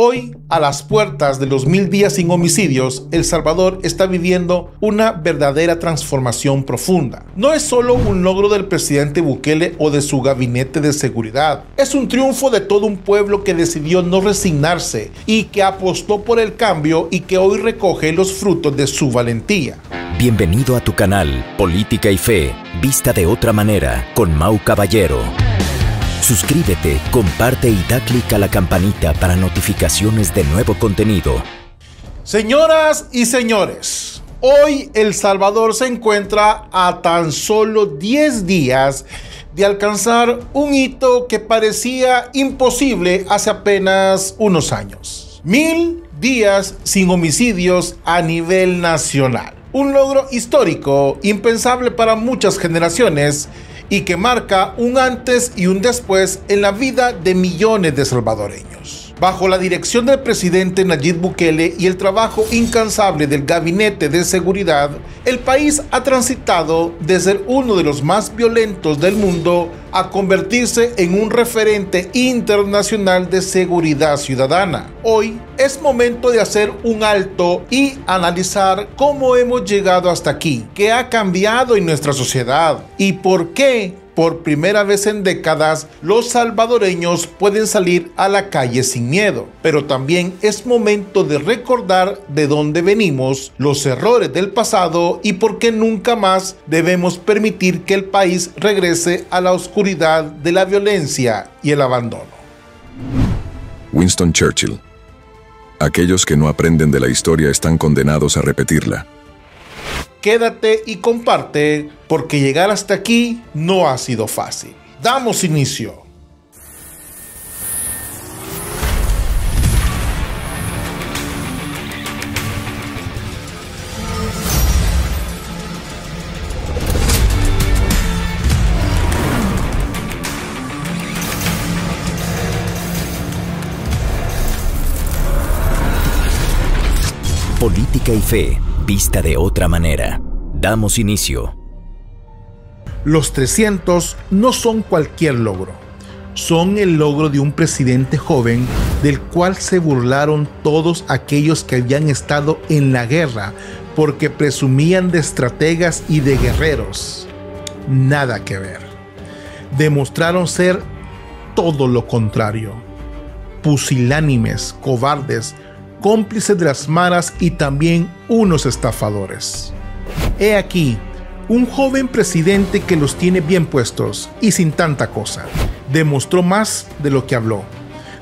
Hoy, a las puertas de los 1000 días sin homicidios, El Salvador está viviendo una verdadera transformación profunda. No es solo un logro del presidente Bukele o de su gabinete de seguridad. Es un triunfo de todo un pueblo que decidió no resignarse y que apostó por el cambio y que hoy recoge los frutos de su valentía. Bienvenido a tu canal Política y Fe, vista de otra manera, con Mau Caballero. Suscríbete, comparte y da clic a la campanita para notificaciones de nuevo contenido. Señoras y señores, hoy El Salvador se encuentra a tan solo 10 días de alcanzar un hito que parecía imposible hace apenas unos años. 1000 días sin homicidios a nivel nacional. Un logro histórico, impensable para muchas generaciones, y que marca un antes y un después en la vida de millones de salvadoreños. Bajo la dirección del presidente Nayib Bukele y el trabajo incansable del gabinete de seguridad, el país ha transitado de ser uno de los más violentos del mundo a convertirse en un referente internacional de seguridad ciudadana. Hoy es momento de hacer un alto y analizar cómo hemos llegado hasta aquí, qué ha cambiado en nuestra sociedad y por qué, por primera vez en décadas, los salvadoreños pueden salir a la calle sin miedo. Pero también es momento de recordar de dónde venimos, los errores del pasado y por qué nunca más debemos permitir que el país regrese a la oscuridad de la violencia y el abandono. Winston Churchill. Aquellos que no aprenden de la historia están condenados a repetirla. Quédate y comparte, porque llegar hasta aquí no ha sido fácil. Damos inicio. Política y Fe, vista de otra manera. Damos inicio. Los 300 no son cualquier logro. Son el logro de un presidente joven del cual se burlaron todos aquellos que habían estado en la guerra porque presumían de estrategas y de guerreros. Nada que ver. Demostraron ser todo lo contrario. Pusilánimes, cobardes, cómplices de las maras y también unos estafadores. He aquí, un joven presidente que los tiene bien puestos y sin tanta cosa. Demostró más de lo que habló.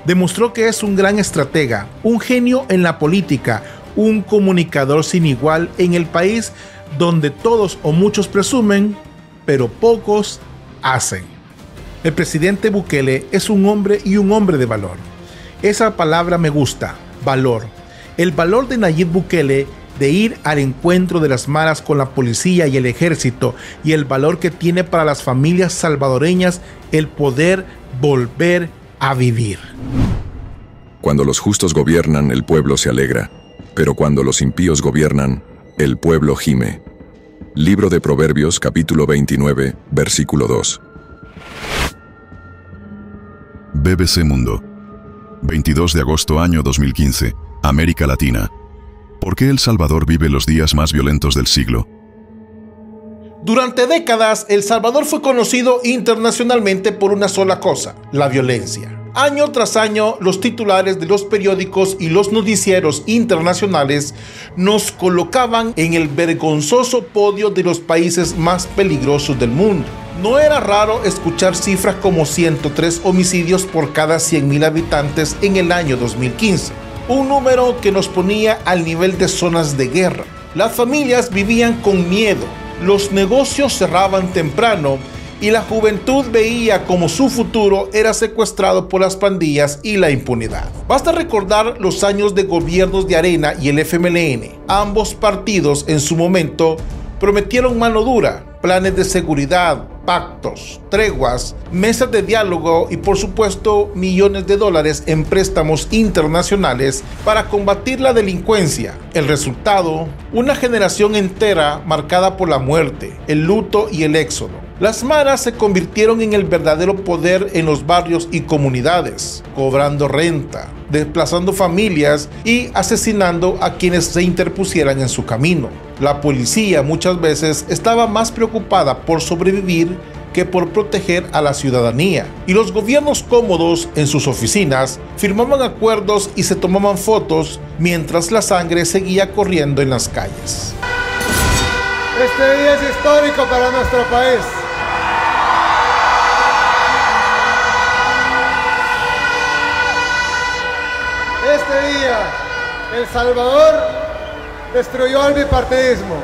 Demostró que es un gran estratega, un genio en la política, un comunicador sin igual en el país donde todos o muchos presumen, pero pocos hacen. El presidente Bukele es un hombre y un hombre de valor. Esa palabra me gusta. Valor. El valor de Nayib Bukele de ir al encuentro de las maras con la policía y el ejército, y el valor que tiene para las familias salvadoreñas el poder volver a vivir. Cuando los justos gobiernan, el pueblo se alegra, pero cuando los impíos gobiernan, el pueblo gime. Libro de Proverbios, capítulo 29, versículo 2. BBC Mundo. 22 de agosto año 2015, América Latina. ¿Por qué El Salvador vive los días más violentos del siglo? Durante décadas, El Salvador fue conocido internacionalmente por una sola cosa: la violencia. Año tras año, los titulares de los periódicos y los noticieros internacionales nos colocaban en el vergonzoso podio de los países más peligrosos del mundo. No era raro escuchar cifras como 103 homicidios por cada 100.000 habitantes en el año 2015, un número que nos ponía al nivel de zonas de guerra. Las familias vivían con miedo, los negocios cerraban temprano y la juventud veía como su futuro era secuestrado por las pandillas y la impunidad. Basta recordar los años de gobiernos de Arena y el FMLN. Ambos partidos en su momento prometieron mano dura, planes de seguridad, pactos, treguas, mesas de diálogo y por supuesto millones de dólares en préstamos internacionales para combatir la delincuencia. El resultado, una generación entera marcada por la muerte, el luto y el éxodo. Las maras se convirtieron en el verdadero poder en los barrios y comunidades, cobrando renta, desplazando familias y asesinando a quienes se interpusieran en su camino. La policía muchas veces estaba más preocupada por sobrevivir que por proteger a la ciudadanía. Y los gobiernos cómodos en sus oficinas firmaban acuerdos y se tomaban fotos mientras la sangre seguía corriendo en las calles. Este día es histórico para nuestro país. Este día, El Salvador destruyó el bipartidismo.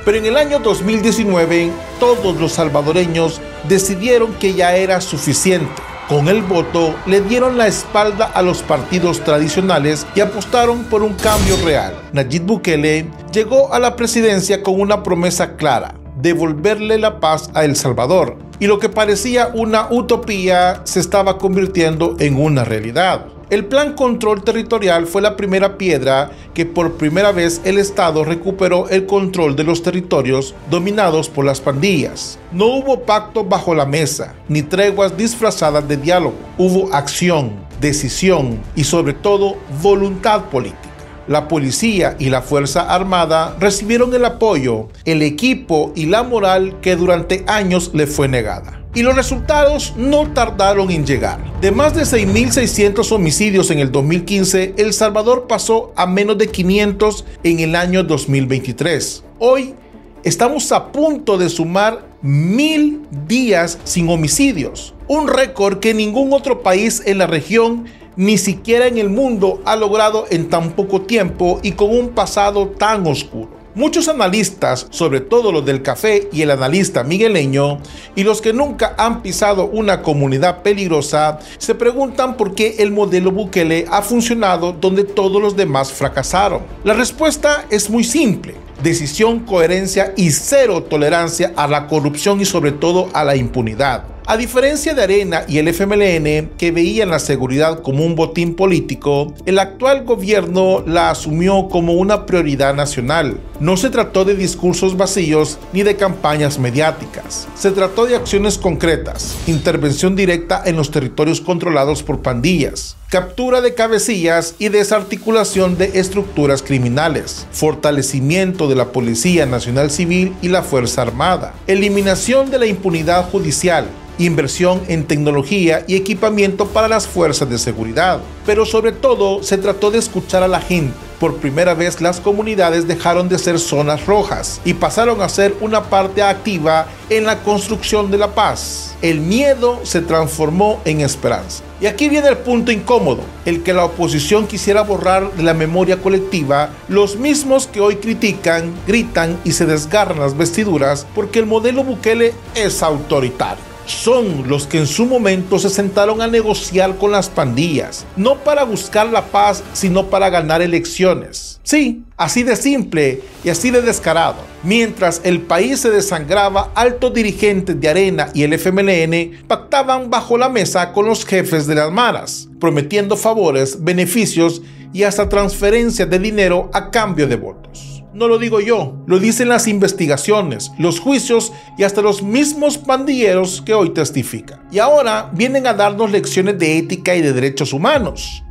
Pero en el año 2019, todos los salvadoreños decidieron que ya era suficiente. Con el voto, le dieron la espalda a los partidos tradicionales y apostaron por un cambio real. Nayib Bukele llegó a la presidencia con una promesa clara: devolverle la paz a El Salvador. Y lo que parecía una utopía se estaba convirtiendo en una realidad. El Plan Control Territorial fue la primera piedra que por primera vez el Estado recuperó el control de los territorios dominados por las pandillas. No hubo pacto bajo la mesa, ni treguas disfrazadas de diálogo. Hubo acción, decisión y sobre todo voluntad política. La policía y la Fuerza Armada recibieron el apoyo, el equipo y la moral que durante años le fue negada. Y los resultados no tardaron en llegar. De más de 6.600 homicidios en el 2015, El Salvador pasó a menos de 500 en el año 2023. Hoy estamos a punto de sumar 1.000 días sin homicidios. Un récord que ningún otro país en la región, ni siquiera en el mundo, ha logrado en tan poco tiempo y con un pasado tan oscuro. Muchos analistas, sobre todo los del café y el analista migueleño, y los que nunca han pisado una comunidad peligrosa, se preguntan por qué el modelo Bukele ha funcionado donde todos los demás fracasaron. La respuesta es muy simple: decisión, coherencia y cero tolerancia a la corrupción y sobre todo a la impunidad. A diferencia de Arena y el FMLN, que veían la seguridad como un botín político, el actual gobierno la asumió como una prioridad nacional. No se trató de discursos vacíos ni de campañas mediáticas. Se trató de acciones concretas: intervención directa en los territorios controlados por pandillas, captura de cabecillas y desarticulación de estructuras criminales, fortalecimiento de la Policía Nacional Civil y la Fuerza Armada, eliminación de la impunidad judicial, inversión en tecnología y equipamiento para las fuerzas de seguridad. Pero sobre todo se trató de escuchar a la gente. Por primera vez las comunidades dejaron de ser zonas rojas y pasaron a ser una parte activa en la construcción de la paz. El miedo se transformó en esperanza. Y aquí viene el punto incómodo: el que la oposición quisiera borrar de la memoria colectiva los mismos que hoy critican, gritan y se desgarran las vestiduras porque el modelo Bukele es autoritario. Son los que en su momento se sentaron a negociar con las pandillas, no para buscar la paz, sino para ganar elecciones. Sí, así de simple y así de descarado. Mientras el país se desangraba, altos dirigentes de Arena y el FMLN pactaban bajo la mesa con los jefes de las maras, prometiendo favores, beneficios y hasta transferencias de dinero a cambio de votos. No lo digo yo, lo dicen las investigaciones, los juicios y hasta los mismos pandilleros que hoy testifican. Y ahora vienen a darnos lecciones de ética y de derechos humanos.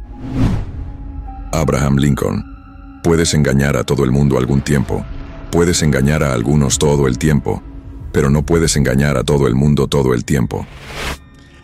Abraham Lincoln: puedes engañar a todo el mundo algún tiempo, puedes engañar a algunos todo el tiempo, pero no puedes engañar a todo el mundo todo el tiempo.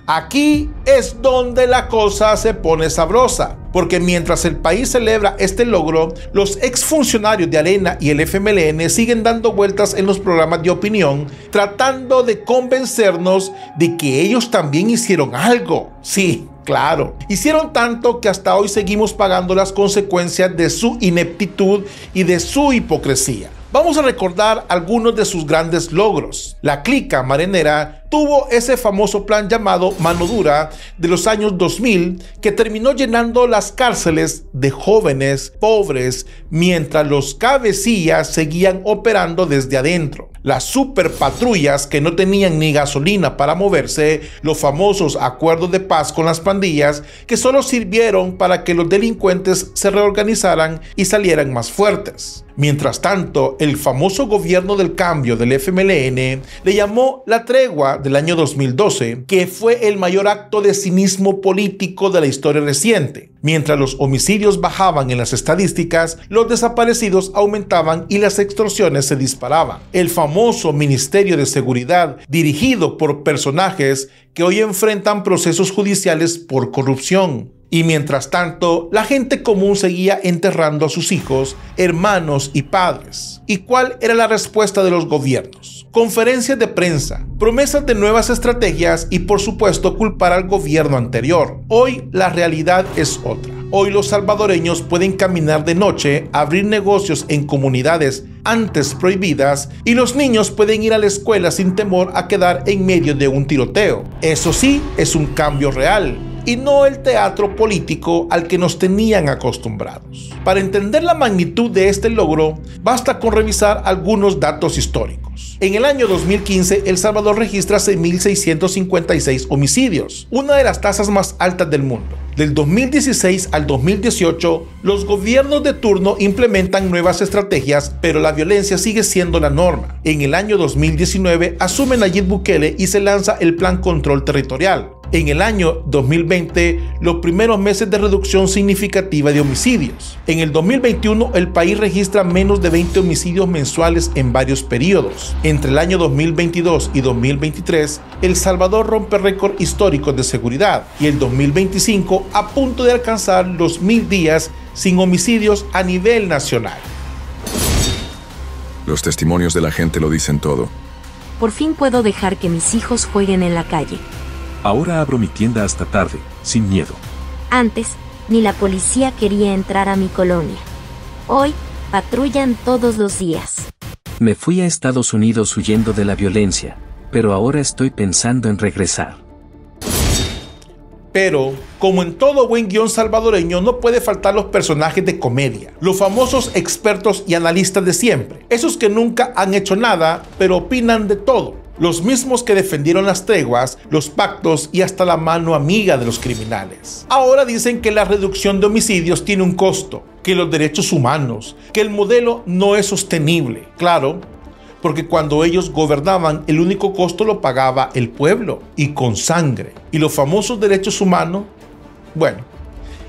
Aquí es donde la cosa se pone sabrosa, porque mientras el país celebra este logro, los exfuncionarios de Arena y el FMLN siguen dando vueltas en los programas de opinión, tratando de convencernos de que ellos también hicieron algo. Sí, claro, hicieron tanto que hasta hoy seguimos pagando las consecuencias de su ineptitud y de su hipocresía. Vamos a recordar algunos de sus grandes logros. La clica marinera tuvo ese famoso plan llamado Mano Dura de los años 2000 que terminó llenando las cárceles de jóvenes pobres mientras los cabecillas seguían operando desde adentro. Las superpatrullas que no tenían ni gasolina para moverse, los famosos acuerdos de paz con las pandillas que solo sirvieron para que los delincuentes se reorganizaran y salieran más fuertes. Mientras tanto, el famoso gobierno del cambio del FMLN le llamó la tregua del año 2012, que fue el mayor acto de cinismo político de la historia reciente. Mientras los homicidios bajaban en las estadísticas, los desaparecidos aumentaban y las extorsiones se disparaban. El famoso Ministerio de Seguridad, dirigido por personajes que hoy enfrentan procesos judiciales por corrupción. Y mientras tanto, la gente común seguía enterrando a sus hijos, hermanos y padres. ¿Y cuál era la respuesta de los gobiernos? Conferencias de prensa, promesas de nuevas estrategias y por supuesto culpar al gobierno anterior. Hoy la realidad es otra. Hoy los salvadoreños pueden caminar de noche, abrir negocios en comunidades antes prohibidas y los niños pueden ir a la escuela sin temor a quedar en medio de un tiroteo. Eso sí, es un cambio real y no el teatro político al que nos tenían acostumbrados. Para entender la magnitud de este logro, basta con revisar algunos datos históricos. En el año 2015, El Salvador registra 6.656 homicidios, una de las tasas más altas del mundo. Del 2016 al 2018, los gobiernos de turno implementan nuevas estrategias, pero la violencia sigue siendo la norma. En el año 2019, asume Nayib Bukele y se lanza el Plan Control Territorial. En el año 2020, los primeros meses de reducción significativa de homicidios. En el 2021, el país registra menos de 20 homicidios mensuales en varios periodos. Entre el año 2022 y 2023, El Salvador rompe récord históricos de seguridad y el 2025 a punto de alcanzar los 1000 días sin homicidios a nivel nacional. Los testimonios de la gente lo dicen todo. Por fin puedo dejar que mis hijos jueguen en la calle. Ahora abro mi tienda hasta tarde, sin miedo. Antes, ni la policía quería entrar a mi colonia. Hoy, patrullan todos los días. Me fui a Estados Unidos huyendo de la violencia, pero ahora estoy pensando en regresar. Pero, como en todo buen guión salvadoreño, no puede faltar los personajes de comedia, los famosos expertos y analistas de siempre, esos que nunca han hecho nada, pero opinan de todo. Los mismos que defendieron las treguas, los pactos y hasta la mano amiga de los criminales. Ahora dicen que la reducción de homicidios tiene un costo, que los derechos humanos, que el modelo no es sostenible. Claro, porque cuando ellos gobernaban, el único costo lo pagaba el pueblo y con sangre. Y los famosos derechos humanos, bueno,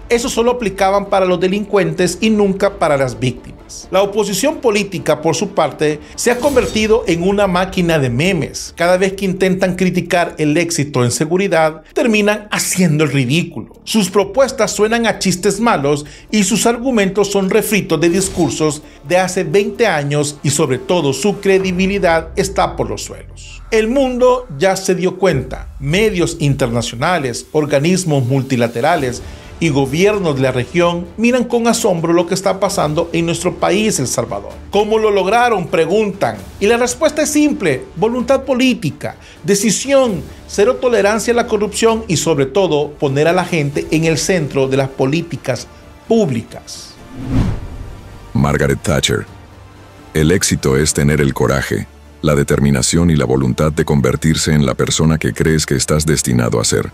eso solo aplicaban para los delincuentes y nunca para las víctimas. La oposición política, por su parte, se ha convertido en una máquina de memes. Cada vez que intentan criticar el éxito en seguridad, terminan haciendo el ridículo. Sus propuestas suenan a chistes malos y sus argumentos son refritos de discursos de hace 20 años y sobre todo su credibilidad está por los suelos. El mundo ya se dio cuenta. Medios internacionales, organismos multilaterales y gobiernos de la región miran con asombro lo que está pasando en nuestro país, El Salvador. ¿Cómo lo lograron?, preguntan. Y la respuesta es simple: voluntad política, decisión, cero tolerancia a la corrupción y sobre todo poner a la gente en el centro de las políticas públicas. Margaret Thatcher. El éxito es tener el coraje, la determinación y la voluntad de convertirse en la persona que crees que estás destinado a ser.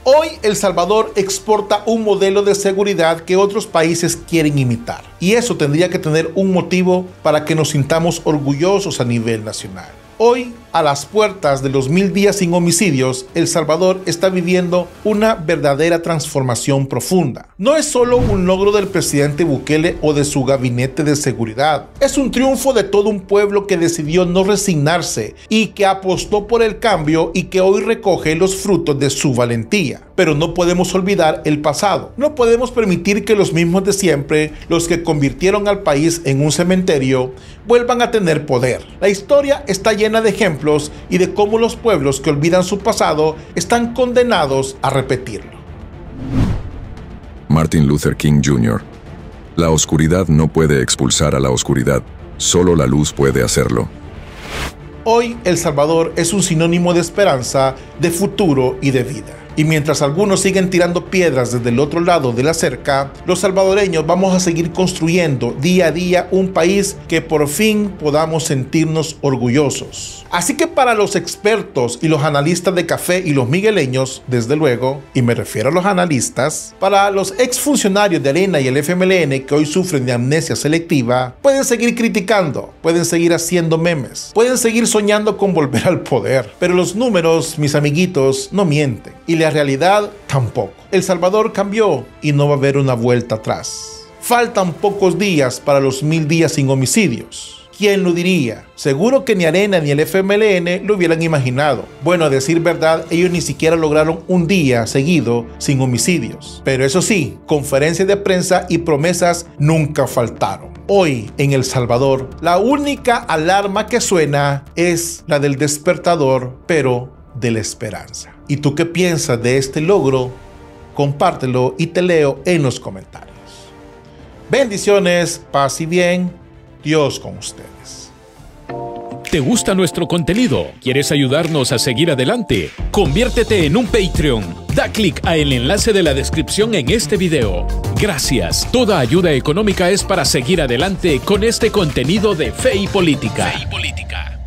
Hoy El Salvador exporta un modelo de seguridad que otros países quieren imitar. Y eso tendría que tener un motivo para que nos sintamos orgullosos a nivel nacional. Hoy, a las puertas de los 1000 días sin homicidios, El Salvador está viviendo una verdadera transformación profunda. No es solo un logro del presidente Bukele o de su gabinete de seguridad. Es un triunfo de todo un pueblo que decidió no resignarse y que apostó por el cambio y que hoy recoge los frutos de su valentía. Pero no podemos olvidar el pasado. No podemos permitir que los mismos de siempre, los que convirtieron al país en un cementerio, vuelvan a tener poder. La historia está llena de ejemplos y de cómo los pueblos que olvidan su pasado están condenados a repetirlo. Martin Luther King Jr. La oscuridad no puede expulsar a la oscuridad, solo la luz puede hacerlo. Hoy El Salvador es un sinónimo de esperanza, de futuro y de vida. Y mientras algunos siguen tirando piedras desde el otro lado de la cerca, los salvadoreños vamos a seguir construyendo día a día un país que por fin podamos sentirnos orgullosos. Así que para los expertos y los analistas de café y los migueleños, desde luego, y me refiero a los analistas, para los exfuncionarios de Arena y el FMLN que hoy sufren de amnesia selectiva, pueden seguir criticando, pueden seguir haciendo memes, pueden seguir soñando con volver al poder, pero los números, mis amiguitos, no mienten. Y la realidad tampoco. El Salvador cambió y no va a haber una vuelta atrás. Faltan pocos días para los 1000 días sin homicidios. ¿Quién lo diría? Seguro que ni Arena ni el FMLN lo hubieran imaginado. Bueno, a decir verdad, ellos ni siquiera lograron un día seguido sin homicidios. Pero eso sí, conferencias de prensa y promesas nunca faltaron. Hoy, en El Salvador, la única alarma que suena es la del despertador, pero de la esperanza. ¿Y tú qué piensas de este logro? Compártelo y te leo en los comentarios. Bendiciones, paz y bien. Dios con ustedes. ¿Te gusta nuestro contenido? ¿Quieres ayudarnos a seguir adelante? Conviértete en un Patreon. Da clic al enlace de la descripción en este video. Gracias. Toda ayuda económica es para seguir adelante con este contenido de Fe y Política. Fe y Política.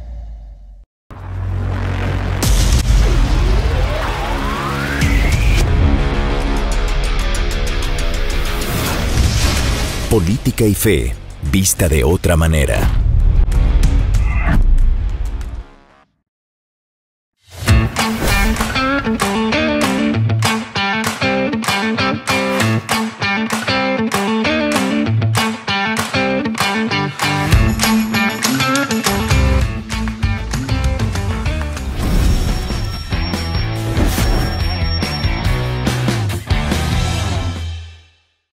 Política y fe, vista de otra manera.